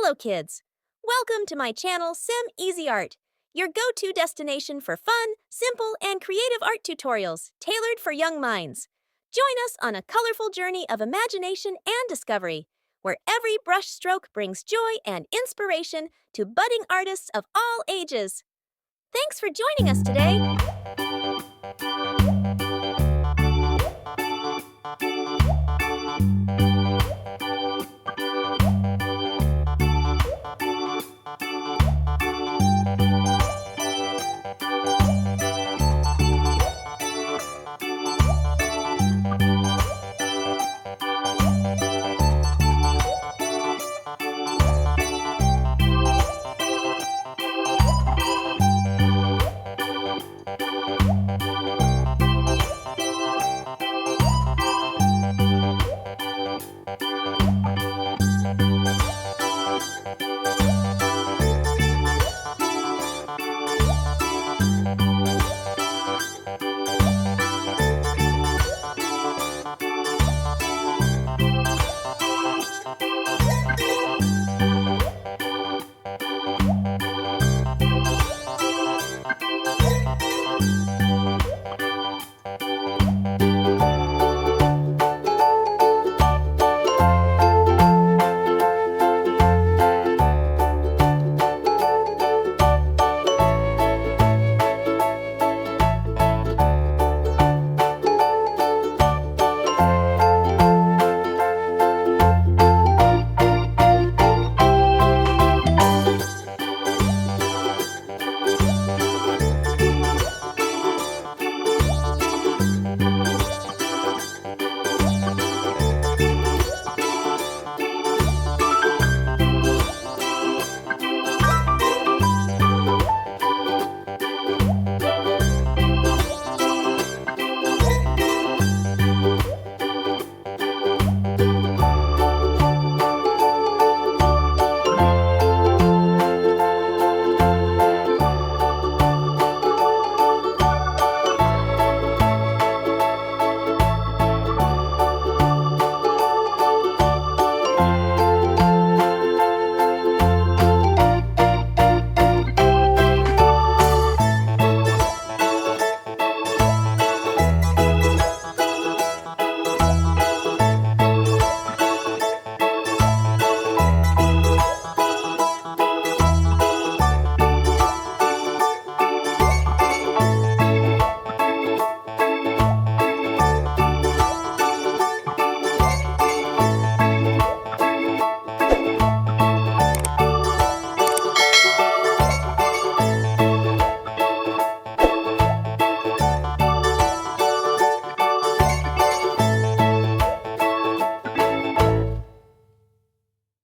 Hello kids! Welcome to my channel Sim Easy Art, your go-to destination for fun, simple, and creative art tutorials tailored for young minds. Join us on a colorful journey of imagination and discovery, where every brush stroke brings joy and inspiration to budding artists of all ages. Thanks for joining us today!